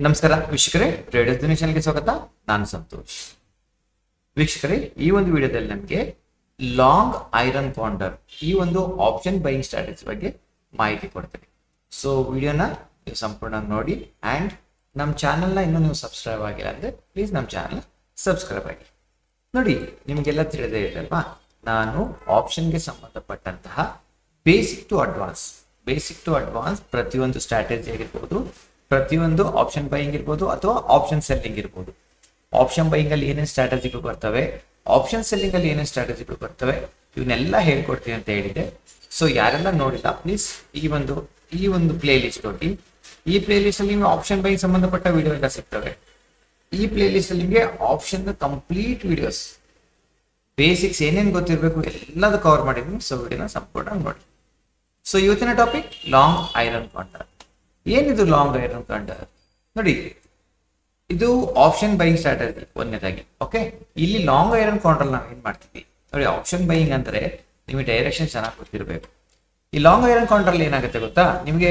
ನಮಸ್ಕಾರ ವೀಕ್ಷಕರೇ, ಟ್ರೇಡರ್ಸ್ ದುನಿಯಾ ಚಾನೆಲ್ಗೆ ಸ್ವಾಗತ. ನಾನು ಸಂತೋಷ್. ವೀಕ್ಷಕರೇ, ಈ ಒಂದು ವಿಡಿಯೋದಲ್ಲಿ ನಮಗೆ ಲಾಂಗ್ ಐರನ್ ಕಾಂಡರ್ ಈ ಒಂದು ಆಪ್ಷನ್ ಬೈಯಿಂಗ್ ಸ್ಟ್ರಾಟಜಿ ಬಗ್ಗೆ ಮಾಹಿತಿ ಕೊಡ್ತೀನಿ. ಸೊ ವಿಡಿಯೋನ ನೀವು ಸಂಪೂರ್ಣ ನೋಡಿ ಆ್ಯಂಡ್ ನಮ್ಮ ಚಾನಲ್ನ ಇನ್ನೂ ನೀವು ಸಬ್ಸ್ಕ್ರೈಬ್ ಆಗಿಲ್ಲ ಅಂದರೆ ಪ್ಲೀಸ್ ನಮ್ಮ ಚಾನಲ್ ಸಬ್ಸ್ಕ್ರೈಬ್ ಆಗಿ. ನೋಡಿ, ನಿಮಗೆಲ್ಲ ತಿಳಿದೇ ಇದೆ ಅಲ್ವಾ, ನಾನು ಆಪ್ಷನ್ಗೆ ಸಂಬಂಧಪಟ್ಟಂತಹ ಬೇಸಿಕ್ ಟು ಅಡ್ವಾನ್ಸ್ ಪ್ರತಿಯೊಂದು ಸ್ಟ್ರಾಟಜಿ ಆಗಿರ್ಬೋದು, ಪ್ರತಿಯೊಂದು ಆಪ್ಷನ್ ಬೈಯಿಂಗ್ ಇರ್ಬೋದು ಅಥವಾ ಆಪ್ಷನ್ ಸೆಲ್ಲಿಂಗ್ ಇರ್ಬೋದು. ಆಪ್ಷನ್ ಬೈಯಿಂಗ್ ಅಲ್ಲಿ ಏನೇನು ಸ್ಟ್ರಾಟಜಿಗಳು ಬರ್ತವೆ, ಆಪ್ಷನ್ ಸೆಲ್ಲಿಂಗ್ ಅಲ್ಲಿ ಏನೇನು ಸ್ಟ್ರಾಟಜಿಗಳು ಬರ್ತವೆ, ಇವನ್ನೆಲ್ಲ ಹೇಳ್ಕೊಡ್ತೀನಿ ಅಂತ ಹೇಳಿದೆ. ಸೊ ಯಾರೆಲ್ಲ ನೋಡಿಲ್ಲ ಪ್ಲೀಸ್ ಈ ಒಂದು ಪ್ಲೇ ಲಿಸ್ಟ್ ಹೋಗಿ. ಈ ಪ್ಲೇ ಲಿಸ್ಟ್ ಅಲ್ಲಿ ನಿಮಗೆ ಆಪ್ಷನ್ ಬೈಯಿಂಗ್ ಸಂಬಂಧಪಟ್ಟ ವಿಡಿಯೋ ಎಲ್ಲ ಸಿಗ್ತವೆ. ಈ ಪ್ಲೇ ಲಿಸ್ಟ್ ಅಲ್ಲಿ ನಿಮಗೆ ಆಪ್ಷನ್ ಕಂಪ್ಲೀಟ್ ವಿಡಿಯೋಸ್, ಬೇಸಿಕ್ಸ್ ಏನೇನು ಗೊತ್ತಿರಬೇಕು ಎಲ್ಲದೂ ಕವರ್ ಮಾಡಿದ್ದೀನಿ. ಸೊ ವಿಡಿಯೋನ ಸಂಪೂರ್ಣ ನೋಡಿ. ಸೊ ಇವತ್ತಿನ ಟಾಪಿಕ್ ಲಾಂಗ್ ಐರನ್ ಕಾಂಡರ್. ಏನಿದು ಲಾಂಗ್ ಐರನ್ ಕಾಂಡರ್? ನೋಡಿ, ಇದು ಆಪ್ಷನ್ ಬೈಯಿಂಗ್ ಸ್ಟ್ರಾಟಜಿ ಒಂದನೇದಾಗಿ. ಓಕೆ, ಇಲ್ಲಿ ಲಾಂಗ್ ಐರನ್ ಕಾಂಡರ್ ನಾವು ಏನ್ ಮಾಡ್ತೀವಿ ನೋಡಿ, ಆಪ್ಷನ್ ಬೈಯಿಂಗ್ ಅಂದ್ರೆ ನಿಮಗೆ ಡೈರೆಕ್ಷನ್ ಚೆನ್ನಾಗಿ ಗೊತ್ತಿರಬೇಕು. ಈ ಲಾಂಗ್ ಐರನ್ ಕಾಂಡರ್ ಏನಾಗುತ್ತೆ ಗೊತ್ತಾ, ನಿಮಗೆ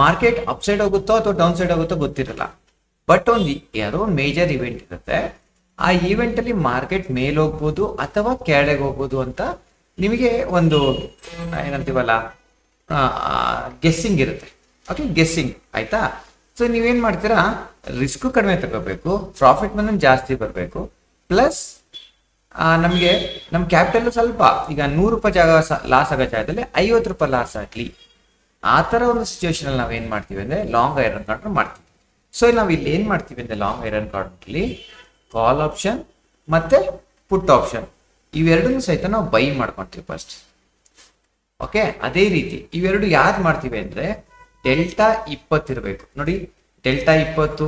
ಮಾರ್ಕೆಟ್ ಅಪ್ ಸೈಡ್ ಹೋಗುತ್ತೋ ಅಥವಾ ಡೌನ್ ಸೈಡ್ ಹೋಗುತ್ತೋ ಗೊತ್ತಿರಲ್ಲ. ಬಟ್ ಯಾವುದೋ ಒಂದು ಮೇಜರ್ ಇವೆಂಟ್ ಇರುತ್ತೆ. ಆ ಇವೆಂಟ್ ಅಲ್ಲಿ ಮಾರ್ಕೆಟ್ ಮೇಲೆ ಹೋಗ್ಬೋದು ಅಥವಾ ಕೆಳಗೆ ಹೋಗ್ಬೋದು ಅಂತ ನಿಮಗೆ ಒಂದು ಏನಂತೀವಲ್ಲ ಗೆಸ್ಸಿಂಗ್ ಇರುತ್ತೆ. ಓಕೆ, ಗೆಸ್ಸಿಂಗ್ ಆಯ್ತಾ. ಸೊ ನೀವೇನ್ ಮಾಡ್ತೀರಾ, ರಿಸ್ಕ್ ಕಡಿಮೆ ತಗೋಬೇಕು, ಪ್ರಾಫಿಟ್ ಮನ ಜಾಸ್ತಿ ಬರಬೇಕು, ಪ್ಲಸ್ ನಮಗೆ ನಮ್ಮ ಕ್ಯಾಪಿಟಲ್ ಸ್ವಲ್ಪ ಈಗ 100 ರೂಪಾಯಿ ಜಾಗ ಲಾಸ್ ಆಗೋ ಜಾಗದಲ್ಲಿ 50 ರೂಪಾಯಿ ಲಾಸ್ ಆಗಲಿ, ಆ ಥರ ಒಂದು ಸಿಚುವೇಶನ್ ಅಲ್ಲಿ ನಾವೇನ್ ಮಾಡ್ತೀವಿ ಅಂದ್ರೆ ಲಾಂಗ್ ಐರನ್ ಕಾಂಡರ್ ಮಾಡ್ತೀವಿ. ಸೊ ನಾವು ಇಲ್ಲಿ ಏನ್ ಮಾಡ್ತೀವಿ ಅಂದ್ರೆ ಲಾಂಗ್ ಐರನ್ ಕಾಂಡರ್ಲಿ ಕಾಲ್ ಆಪ್ಷನ್ ಮತ್ತೆ ಪುಟ್ ಆಪ್ಷನ್ ಇವೆರಡನ್ನೂ ಸಹಿತ ನಾವು ಬೈ ಮಾಡ್ಕೊಂತೀವಿ ಫಸ್ಟ್. ಓಕೆ, ಅದೇ ರೀತಿ ಇವೆರಡು ಯಾವ್ದು ಮಾಡ್ತೀವಿ ಅಂದ್ರೆ ಡೆಲ್ಟಾ 20 ಇರಬೇಕು. ನೋಡಿ, ಡೆಲ್ಟಾ 20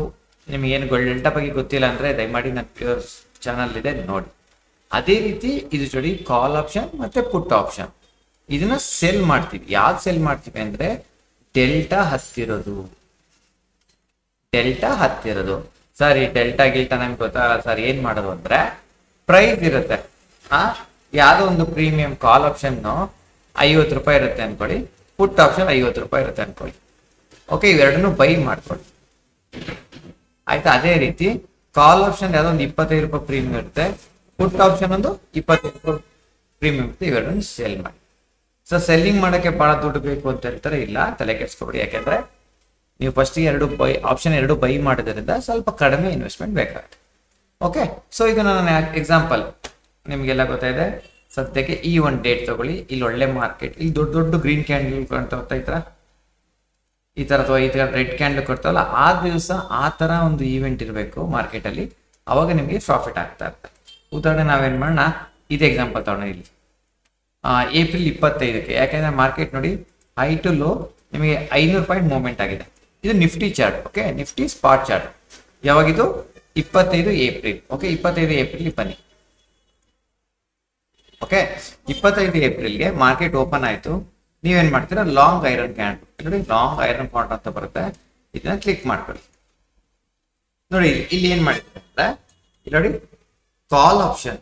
ನಿಮ್ಗೆ ಏನು ಡೆಲ್ಟಾ ಬಗ್ಗೆ ಗೊತ್ತಿಲ್ಲ ಅಂದ್ರೆ ದಯಮಾಡಿ ನನ್ನ ಪ್ಯೂರ್ ಚಾನಲ್ ಇದೆ ನೋಡಿ. ಅದೇ ರೀತಿ ಇದು ಜೋಡಿ ಕಾಲ್ ಆಪ್ಷನ್ ಮತ್ತೆ ಪುಟ್ ಆಪ್ಷನ್ ಇದನ್ನ ಸೆಲ್ ಮಾಡ್ತೀವಿ. ಯಾವ್ದು ಸೆಲ್ ಮಾಡ್ತೀವಿ ಅಂದ್ರೆ ಡೆಲ್ಟಾ ಹತ್ತಿರೋದು. ಸರ್ ಈ ಡೆಲ್ಟಾ ಗಿಲ್ಟಾ ನಮ್ಗೆ ಗೊತ್ತಾಗಲ್ಲ ಸರ್, ಏನ್ ಮಾಡೋದು ಅಂದ್ರೆ ಪ್ರೈಸ್ ಇರುತ್ತೆ. ಯಾವ್ದೋ ಒಂದು ಪ್ರೀಮಿಯಂ ಕಾಲ್ ಆಪ್ಷನ್ 50 ರೂಪಾಯಿ ಇರುತ್ತೆ ಅನ್ಕೊಳ್ಳಿ, ಪುಟ್ ಆಪ್ಷನ್ 50 ರೂಪಾಯಿ ಇರುತ್ತೆ ಅನ್ಕೊಳ್ಳಿ. ಓಕೆ, ಇವೆರಡನ್ನು ಬೈ ಮಾಡ್ಕೊಳ್ಳಿ ಆಯ್ತಾ. ಅದೇ ರೀತಿ ಕಾಲ್ ಆಪ್ಷನ್ ಯಾವ್ದೋ ಒಂದು 25 ರೂಪಾಯಿ ಪ್ರೀಮಿಯಂ ಇರುತ್ತೆ, ಪುಟ್ ಆಪ್ಷನ್ ಒಂದು 25 ರೂಪಾಯಿ ಪ್ರೀಮಿಯಂ ಇರುತ್ತೆ. ಇವೆರಡನ್ನು ಸೆಲ್ ಮಾಡಿ. ಸೊ ಸೆಲ್ಲಿಂಗ್ ಮಾಡೋಕ್ಕೆ ಬಹಳ ದುಡ್ಡು ಬೇಕು ಅಂತ ಹೇಳ್ತಾರೆ, ಇಲ್ಲ ತಲೆ ಕೆಡ್ಸ್ಕೊಬೇಡಿ. ಯಾಕೆಂದ್ರೆ ನೀವು ಫಸ್ಟ್ ಆಪ್ಷನ್ ಎರಡು ಬೈ ಮಾಡೋದ್ರಿಂದ ಸ್ವಲ್ಪ ಕಡಿಮೆ ಇನ್ವೆಸ್ಟ್ಮೆಂಟ್ ಬೇಕಾಗುತ್ತೆ. ಓಕೆ, ಸೊ ಇದು ನನ್ನ ಎಕ್ಸಾಂಪಲ್ ನಿಮಗೆಲ್ಲ ಗೊತ್ತಾಯಿದೆ. ಸದ್ಯಕ್ಕೆ ಈ ಒಂದು ಡೇಟ್ ತಗೊಳ್ಳಿ, ಇಲ್ಲಿ ಒಳ್ಳೆ ಮಾರ್ಕೆಟ್, ಇಲ್ಲಿ ದೊಡ್ಡ ದೊಡ್ಡ ಗ್ರೀನ್ ಕ್ಯಾಂಡಲ್ ಕಾಣ್ತಾ ಈ ತರ ಅಥವಾ ಈ ತರ ರೆಡ್ ಕ್ಯಾಂಡಲ್ ಕೊಡ್ತಾವಲ್ಲ, ಆ ದಿವಸ ಆ ತರ ಒಂದು ಈವೆಂಟ್ ಇರಬೇಕು ಮಾರ್ಕೆಟ್ ಅಲ್ಲಿ, ಅವಾಗ ನಿಮಗೆ ಪ್ರಾಫಿಟ್ ಆಗ್ತಾ ಇರುತ್ತೆ. ಉದಾಹರಣೆ ನಾವೇನ್ ಮಾಡೋಣ, ಇದು ಎಕ್ಸಾಂಪಲ್ ತಗೋಣ. ಇಲ್ಲಿ ಏಪ್ರಿಲ್ 25ಕ್ಕೆ, ಯಾಕೆಂದ್ರೆ ಮಾರ್ಕೆಟ್ ನೋಡಿ ಹೈ ಟು ಲೋ ನಿಮಗೆ 500 ಪಾಯಿಂಟ್ ಮೂವ್ಮೆಂಟ್ ಆಗಿದೆ. ಇದು nifty chart. Okay, nifty spot chart. ಯಾವಾಗಿದು 25 ಏಪ್ರಿಲ್. ಓಕೆ, 25 ಏಪ್ರಿಲ್ ಬನ್ನಿ. ಓಕೆ, 25 ಏಪ್ರಿಲ್ಗೆ ಮಾರ್ಕೆಟ್ ಓಪನ್ ಆಯ್ತು. ನೀವೇನ್ ಮಾಡ್ತೀರಾ, ಲಾಂಗ್ ಐರನ್ ಕ್ಯಾಂಡಲ್ ನೋಡಿ, ಲಾಂಗ್ ಐರನ್ ಕಾಂಡರ್ ಅಂತ ಬರುತ್ತೆ, ಇದನ್ನ ಕ್ಲಿಕ್ ಮಾಡ್ಕೊಳ್ಳಿ. ನೋಡಿ ಇಲ್ಲಿ ಏನ್ ಮಾಡಿದ್ರೆ ಇಲ್ಲಿ ನೋಡಿ ಕಾಲ್ ಆಪ್ಷನ್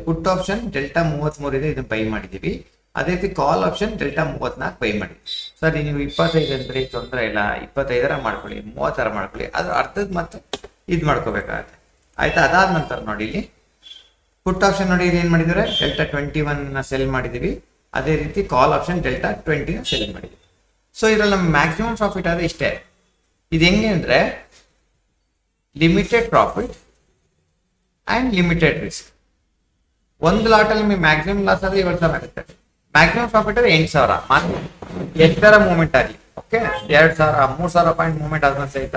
ಪುಟ್ ಆಪ್ಷನ್ ಡೆಲ್ಟಾ 33 ಇದೆ, ಇದನ್ನ ಬೈ ಮಾಡಿದೀವಿ. ಅದೇ ರೀತಿ ಕಾಲ್ ಆಪ್ಷನ್ ಡೆಲ್ಟಾ 34 ಬೈ ಮಾಡಿ. ಸರಿ, ನೀವು 25 ಅಂದ್ರೆ ತೊಂದರೆ ಇಲ್ಲ, 25 ಮಾಡ್ಕೊಳ್ಳಿ, 30 ಮಾಡ್ಕೊಳ್ಳಿ, ಅದ್ರ ಅರ್ಧದ ಮತ್ತೆ ಇದು ಮಾಡ್ಕೋಬೇಕಾಗತ್ತೆ ಆಯ್ತಾ. ಅದಾದ ನಂತರ ನೋಡಿ ಇಲ್ಲಿ ಪುಟ್ ಆಪ್ಷನ್ ನೋಡಿ, ಇದು ಏನ್ ಮಾಡಿದ್ರೆ ಡೆಲ್ಟಾ 21 ಸೆಲ್ ಮಾಡಿದೀವಿ. ಅದೇ ರೀತಿ ಕಾಲ್ ಆಪ್ಷನ್ ಡೆಲ್ಟಾ 20 ಸೆಲ್ ಮಾಡಿದೀವಿ. ಸೊ ಇದ್ರಲ್ಲಿ ನಮ್ಮ ಮ್ಯಾಕ್ಸಿಮಮ್ ಪ್ರಾಫಿಟ್ ಆದ್ರೆ ಇಷ್ಟೇ. ಇದು ಹೆಂಗೆ ಅಂದ್ರೆ limited profit and limited risk. ಒಂದು ಲಾಟ್ ಅಲ್ಲಿ ನಿಮಗೆ ಮ್ಯಾಕ್ಸಿಮಮ್ ಲಾಸ್ ಆದ್ರೆ 7,000 ಆಗುತ್ತೆ, ಮ್ಯಾಕ್ಸಿಮಮ್ ಪ್ರಾಫಿಟ್ ಆದ್ರೆ 8,000. ಎಷ್ಟರ ಮೂವ್ಮೆಂಟ್ ಆಗಲಿ, ಓಕೆ, 2,000 3,000 ಪಾಯಿಂಟ್ ಮೂವ್ಮೆಂಟ್ ಆದ್ರೂ ಸಹಿತ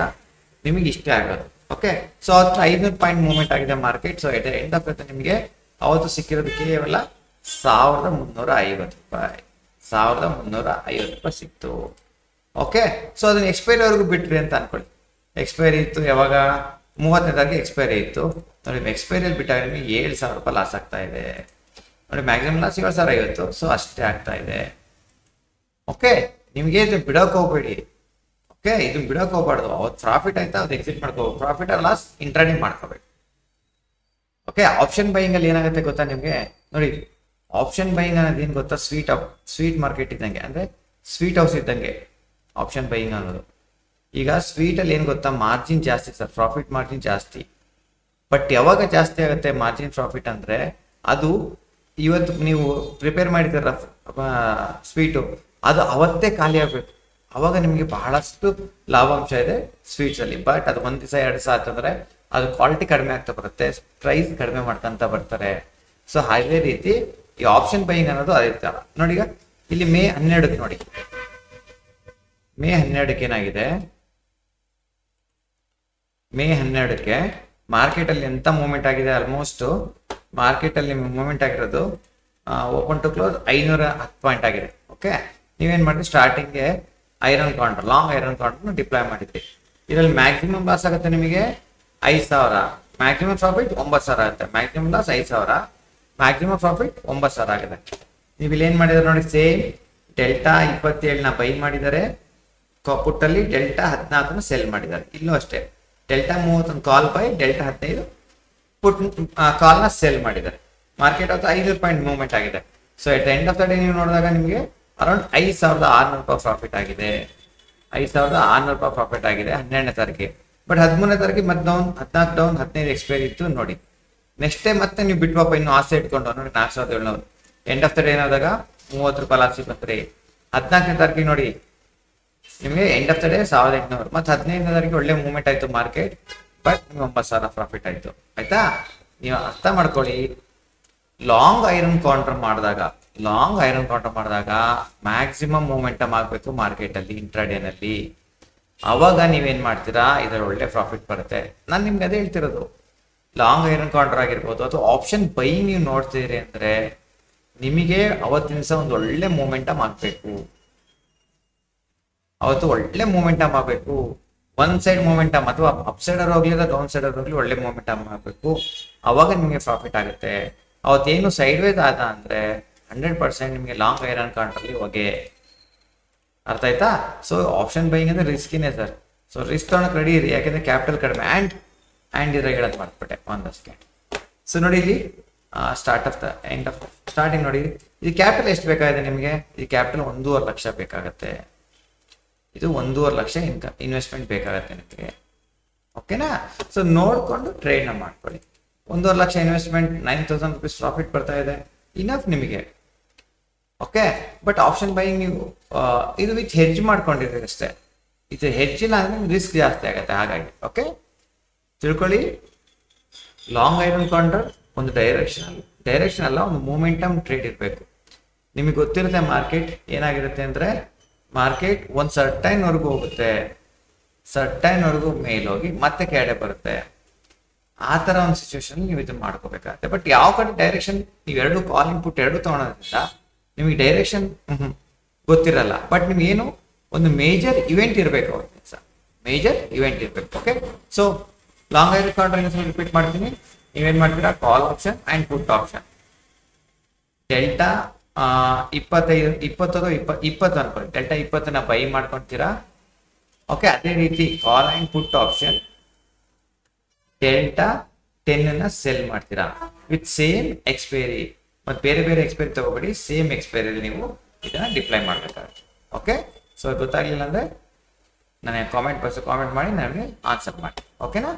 ನಿಮಗೆ ಇಷ್ಟೇ ಆಗೋದು. ಓಕೆ, ಸೊ 500 ಪಾಯಿಂಟ್ ಮೂವ್ಮೆಂಟ್ ಆಗಿದೆ market. So at end of ನಿಮಗೆ ಅವತ್ತು ಸಿಕ್ಕಿರೋದು ಕೇವಲ 1,350 ರೂಪಾಯಿ. 1,350 ರೂಪಾಯಿ ಸಿಕ್ತು. ಓಕೆ, ಸೊ ಅದನ್ನ ಎಕ್ಸ್ಪೈರಿವರೆಗೂ ಬಿಟ್ರಿ ಅಂತ ಅನ್ಕೊಳ್ಳಿ. ಎಕ್ಸ್ಪೈರಿ ಇತ್ತು ಯಾವಾಗ, 30ನೇ ಎಕ್ಸ್ಪೈರಿ ಇತ್ತು ನೋಡಿ. ಎಕ್ಸ್ಪೈರಿಯಲ್ಲಿ ಬಿಟ್ಟಾಗ ನಿಮಗೆ 7,000 ರೂಪಾಯಿ ಲಾಸ್ ಆಗ್ತಾ ಇದೆ ನೋಡಿ. Maximum loss 7,050. ಸೊ ಅಷ್ಟೇ ಆಗ್ತಾ ಇದೆ. ಓಕೆ, ನಿಮಗೆ ಇದು ಬಿಡೋಕೆ ಹೋಗ್ಬೇಡಿ. ಓಕೆ, ಇದು ಬಿಡೋಕೆ ಹೋಗ್ಬಾರ್ದು. ಅವತ್ತು ಪ್ರಾಫಿಟ್ ಆಯ್ತಾ ಅದು ಎಕ್ಸಿಟ್ ಮಾಡ್ಕೋಬೇಕು, ಪ್ರಾಫಿಟ್ ಆರ್ ಲಾಸ್ ಇಂಟ್ರಾಡೇ ಮಾಡ್ಕೋಬೇಕು. ಓಕೆ, ಆಪ್ಷನ್ ಬೈಯಿಂಗ್ ಅಲ್ಲಿ ಏನಾಗುತ್ತೆ ಗೊತ್ತಾ ನಿಮಗೆ, ನೋಡಿ ಆಪ್ಷನ್ ಬೈಯಿಂಗ್ ಅನ್ನೋದು ಏನು ಗೊತ್ತಾ, ಸ್ವೀಟ್ ಮಾರ್ಕೆಟ್ ಇದ್ದಂಗೆ, ಅಂದ್ರೆ ಸ್ವೀಟ್ ಹೌಸ್ ಇದ್ದಂಗೆ ಆಪ್ಷನ್ ಬೈಯಿಂಗ್ ಅನ್ನೋದು. ಈಗ ಸ್ವೀಟಲ್ಲಿ ಏನು ಗೊತ್ತಾ, ಮಾರ್ಜಿನ್ ಜಾಸ್ತಿ ಸರ್, ಪ್ರಾಫಿಟ್ ಮಾರ್ಜಿನ್ ಜಾಸ್ತಿ. ಬಟ್ ಯಾವಾಗ ಜಾಸ್ತಿ ಆಗುತ್ತೆ ಮಾರ್ಜಿನ್ ಪ್ರಾಫಿಟ್ ಅಂದರೆ, ಅದು ಇವತ್ತು ನೀವು ಪ್ರಿಪೇರ್ ಮಾಡಿದ್ದೀರ ಸ್ವೀಟು, ಅದು ಅವತ್ತೇ ಖಾಲಿ ಆಗಬೇಕು. ಅವಾಗ ನಿಮಗೆ ಬಹಳಷ್ಟು ಲಾಭಾಂಶ ಇದೆ ಸ್ವೀಟ್ಸಲ್ಲಿ. ಬಟ್ ಅದು ಒಂದು ದಿವಸ 2 ದಿವಸ ಆಯ್ತಂದ್ರೆ ಅದು ಕ್ವಾಲಿಟಿ ಕಡಿಮೆ ಆಗ್ತಾ ಬರುತ್ತೆ, ಪ್ರೈಸ್ ಕಡಿಮೆ ಮಾಡ್ಕೊಂತ ಬರ್ತಾರೆ. ಸೊ ಅದೇ ರೀತಿ ಈ ಆಪ್ಷನ್ ಬೈಯಿಂಗ್ ಅನ್ನೋದು ಅದೇ ಥರ. ನೋಡಿ ಈಗ ಇಲ್ಲಿ ಮೇ 12ಕ್ಕೆ ನೋಡಿ, ಮೇ 12ಕ್ಕೆ ಏನಾಗಿದೆ, ಮೇ 12ಕ್ಕೆ ಮಾರ್ಕೆಟಲ್ಲಿ ಎಂಥ ಮೂವ್ಮೆಂಟ್ ಆಗಿದೆ, ಆಲ್ಮೋಸ್ಟ್ ಮಾರ್ಕೆಟಲ್ಲಿ ಮೂವ್ಮೆಂಟ್ ಆಗಿರೋದು ಓಪನ್ ಟು ಕ್ಲೋಸ್ 510 ಪಾಯಿಂಟ್ ಆಗಿದೆ. ಓಕೆ, ನೀವೇನು ಮಾಡಿದ್ರಿ, ಸ್ಟಾರ್ಟಿಂಗ್ಗೆ ಐರನ್ ಕೌಂಟರ್, ಲಾಂಗ್ ಐರನ್ ಕೌಂಟರ್ನ ಡಿಪ್ಲಾಯ್ ಮಾಡಿದ್ರಿ. ಇದರಲ್ಲಿ ಮ್ಯಾಕ್ಸಿಮಮ್ ಲಾಸ್ ಆಗುತ್ತೆ ನಿಮಗೆ 5,000, ಮ್ಯಾಕ್ಸಿಮಮ್ ಪ್ರಾಫಿಟ್ 9,000 ಆಗುತ್ತೆ. ಮ್ಯಾಕ್ಸಿಮಮ್ ಲಾಸ್ 5,000, ಮ್ಯಾಕ್ಸಿಮಮ್ ಪ್ರಾಫಿಟ್ 9,000 ಆಗಿದೆ. ನೀವು ಇಲ್ಲಿ ಏನು ಮಾಡಿದ್ರೆ ನೋಡಿ, ಸೇಮ್ ಡೆಲ್ಟಾ 27ನ ಬೈ ಮಾಡಿದ್ದಾರೆ, ಪುಟ್ಟಲ್ಲಿ ಡೆಲ್ಟಾ 14ನ ಸೆಲ್ ಮಾಡಿದ್ದಾರೆ. ಇಲ್ಲೂ ಅಷ್ಟೇ delta 30 call buy, delta 15 put ಕಾಲ್ನ ಸೆಲ್ ಮಾಡಿದ್ದಾರೆ. ಮಾರ್ಕೆಟ್ ಅವತ್ತು 5 ಪಾಯಿಂಟ್ ಮೂವ್ಮೆಂಟ್ ಆಗಿದೆ. So at the end of the day ನೀವು ನೋಡಿದಾಗ ನಿಮಗೆ ಅರೌಂಡ್ 5,600 ರೂಪಾಯಿ ಪ್ರಾಫಿಟ್ ಆಗಿದೆ. 5,600 ರೂಪಾಯಿ ಪ್ರಾಫಿಟ್ ಆಗಿದೆ 12ನೇ ತಾರೀಕಿಗೆ. ಬಟ್ 13ನೇ ತಾರೀಕಿಗೆ ಮತ್ತೆ ಡೌನ್, 14 ಡೌನ್, 15 ಎಕ್ಸ್ಪೈರಿ ಇತ್ತು ನೋಡಿ. ನೆಕ್ಸ್ಟ್ ಟೈಮ್ ಮತ್ತೆ ನೀವು ಬಿಟ್ವಾಪ ಇನ್ನು ಆಸೆ ಇಟ್ಕೊಂಡು ನೋಡಿ 4,700. ಎಂಡ್ ಆಫ್ ದ ಡೇ ಏನಾದಾಗ 30 ರೂಪಾಯಿ ಲಾಸಿಗೆ ಬಂದ್ರಿ. 14ನೇ ತಾರೀಕಿಗೆ ನೋಡಿ ನಿಮಗೆ ಎಂಡ್ ಆಫ್ ದ ಡೇ 1,800. ಮತ್ತೆ 15ನೇ ತಾರೀಕಿಗೆ ಒಳ್ಳೆ ಮೂವ್ಮೆಂಟ್ ಆಯ್ತು ಮಾರ್ಕೆಟ್, ಬಟ್ ನಿಮ್ಗೆ 9,000 ಪ್ರಾಫಿಟ್ ಆಯ್ತು. ಆಯ್ತಾ, ನೀವು ಅರ್ಥ ಮಾಡ್ಕೊಳ್ಳಿ. ಲಾಂಗ್ ಐರನ್ ಕೌಂಟರ್ ಮಾಡಿದಾಗ ಮ್ಯಾಕ್ಸಿಮಮ್ ಮೂಮೆಂಟಮ್ ಆಗಬೇಕು ಮಾರ್ಕೆಟಲ್ಲಿ, ಇಂಟ್ರಾಡೇನಲ್ಲಿ. ಅವಾಗ ನೀವೇನು ಮಾಡ್ತೀರಾ, ಇದರಲ್ಲಿ ಒಳ್ಳೆ ಪ್ರಾಫಿಟ್ ಬರುತ್ತೆ. ನಾನು ನಿಮ್ಗೆ ಅದೇ ಹೇಳ್ತಿರೋದು, ಲಾಂಗ್ ಐರನ್ ಕೌಂಟರ್ ಆಗಿರ್ಬೋದು ಅಥವಾ ಆಪ್ಷನ್ ಬೈ ನೀವು ನೋಡ್ತೀರಿ ಅಂದರೆ ನಿಮಗೆ ಅವತ್ತಿನ ದಿವಸ ಒಂದು ಒಳ್ಳೆ ಮೂಮೆಂಟಮ್ ಆಗಬೇಕು. ಅವತ್ತು ಒಳ್ಳೆ ಮೂಮೆಂಟಮ್ ಆಗಬೇಕು. ಒನ್ ಸೈಡ್ ಮೂಮೆಂಟಮ್ ಅಥವಾ ಅಪ್ ಸೈಡರ್ ಹೋಗ್ಲಿ ಅಥವಾ ಡೌನ್ ಸೈಡರ್ ಹೋಗ್ಲಿ ಒಳ್ಳೆ ಮೂಮೆಂಟಮ್ ಆಗಬೇಕು. ಅವಾಗ ನಿಮಗೆ ಪ್ರಾಫಿಟ್ ಆಗುತ್ತೆ. ಅವತ್ತೇನು ಸೈಡ್ ವೇಸ್ ಆದ ಅಂದರೆ 100% ನಿಮಗೆ ಲಾಂಗ್ ಐರನ್ ಕೌಂಟರ್ಲಿ ಹೋಗಿ. ಅರ್ಥ ಆಯ್ತಾ? ಸೊ ಆಪ್ಷನ್ ಬೈಯಿಂಗ್ ಅಂದರೆ ರಿಸ್ಕಿನೇ ಸರ್. ಸೊ ರಿಸ್ಕ್ ತೊಗೊಳಕ್ಕೆ ರೆಡಿ ಇರಿ, ಯಾಕೆಂದರೆ ಕ್ಯಾಪಿಟಲ್ ಕಡಿಮೆ. ಆ್ಯಂಡ್ ಇರೋ ಹೇಳೋದು ಮಾಡ್ಬಿಟ್ಟೆ ಒಂದಷ್ಟೇ. ಸೊ ನೋಡಿ ಇಲ್ಲಿ ಸ್ಟಾರ್ಟಿಂಗ್ ನೋಡಿ, ಇದು ಕ್ಯಾಪಿಟಲ್ ಎಷ್ಟು ಬೇಕಾಗಿದೆ ನಿಮಗೆ? ಈ ಕ್ಯಾಪಿಟಲ್ 1.5 ಲಕ್ಷ ಬೇಕಾಗತ್ತೆ. ಇದು 1.5 ಲಕ್ಷ ಇನ್ವೆಸ್ಟ್ಮೆಂಟ್ ಬೇಕಾಗತ್ತೆ ನಿಮಗೆ. ಓಕೆನಾ? ಸೊ ನೋಡಿಕೊಂಡು ಟ್ರೇಡ್ನ ಮಾಡ್ಕೊಳ್ಳಿ. 1.5 ಲಕ್ಷ ಇನ್ವೆಸ್ಟ್ಮೆಂಟ್, 9,000 ರೂಪೀಸ್ ಪ್ರಾಫಿಟ್ ಬರ್ತಾ ಇದೆ, ಇನಫ್ ನಿಮಗೆ. ಓಕೆ, ಬಟ್ ಆಪ್ಷನ್ ಬೈಯಿಂಗ್ ನೀವು ಇದು ವಿತ್ ಹೆಡ್ಜ್ ಮಾಡ್ಕೊಂಡಿದ್ದೀರಿ ಅಷ್ಟೇ. ಇದು ಹೆಡ್ಜ್ ಇಲ್ಲ ಅಂದರೆ ನಿಮ್ಗೆ ರಿಸ್ಕ್ ಜಾಸ್ತಿ ಆಗುತ್ತೆ. ಹಾಗಾಗಿ ಓಕೆ ತಿಳ್ಕೊಳ್ಳಿ, ಲಾಂಗ್ ಐರನ್ ಕೌಂಟರ್ ಒಂದು ಡೈರೆಕ್ಷನ್ ಅಲ್ಲ, ಒಂದು ಮೂಮೆಂಟಮ್ ಟ್ರೇಡ್ ಇರಬೇಕು. ನಿಮಗೆ ಗೊತ್ತಿರುತ್ತೆ ಮಾರ್ಕೆಟ್ ಏನಾಗಿರುತ್ತೆ ಅಂದರೆ, ಮಾರ್ಕೆಟ್ ಒಂದು ಸರ್ಟೈನ್ವರೆಗೂ ಹೋಗುತ್ತೆ, ಸರ್ಟೈನ್ವರೆಗೂ ಮೇಲೋಗಿ ಮತ್ತೆ ಕೆಳಗಡೆ ಬರುತ್ತೆ. ಆ ಥರ ಒಂದು ಸಿಚುವೇಶನ್ ನೀವು ಇದನ್ನು ಮಾಡ್ಕೋಬೇಕಾಗುತ್ತೆ. ಬಟ್ ಯಾವ ಕಡೆ ಡೈರೆಕ್ಷನ್, ನೀವು ಎರಡು ಕಾಲ್ ಇನ್ಪುಟ್ ಎರಡು ತೊಗೊಳೋದ್ರಿಂದ ನಿಮಗೆ ಡೈರೆಕ್ಷನ್ ಗೊತ್ತಿರಲ್ಲ. ಬಟ್ ನಿಮಗೇನು ಒಂದು ಮೇಜರ್ ಇವೆಂಟ್ ಇರಬೇಕು, ಅವತ್ತು ಮೇಜರ್ ಇವೆಂಟ್ ಇರಬೇಕು. Okay, so long iron condor ಇನ್ನೊಂದು ರಿಪೀಟ್ ಮಾಡ್ತೀನಿ. ನೀವೇನು ಮಾಡ್ತೀರಾ, call option and put option delta 20 ಅನ್ಕೊಳ್ಳಿ. ಡೆಲ್ಟಾ 20ನ ಬೈ ಮಾಡ್ಕೊತೀರಾ. ಓಕೆ, ಅದೇ ರೀತಿ call and put option delta 10ನ ಸೆಲ್ ಮಾಡ್ತೀರಾ ವಿತ್ ಸೇಮ್ ಎಕ್ಸ್ಪೈರಿ. ಮತ್ತು ಬೇರೆ ಬೇರೆ ಎಕ್ಸ್ಪೈರಿ ತಗೋಬೇಡಿ, ಸೇಮ್ ಎಕ್ಸ್ಪೈರಿಯಲ್ಲಿ ನೀವು ಇದನ್ನು ಡಿಪ್ಲೈ ಮಾಡಬೇಕಾಗುತ್ತೆ. ಓಕೆ, ಸೊ ಗೊತ್ತಾಗಲಿಲ್ಲ ಅಂದರೆ ನನಗೆ ಕಾಮೆಂಟ್ ಮಾಡಿ ನನಗೆ ಆನ್ಸರ್ ಮಾಡಿ. ಓಕೆನಾ?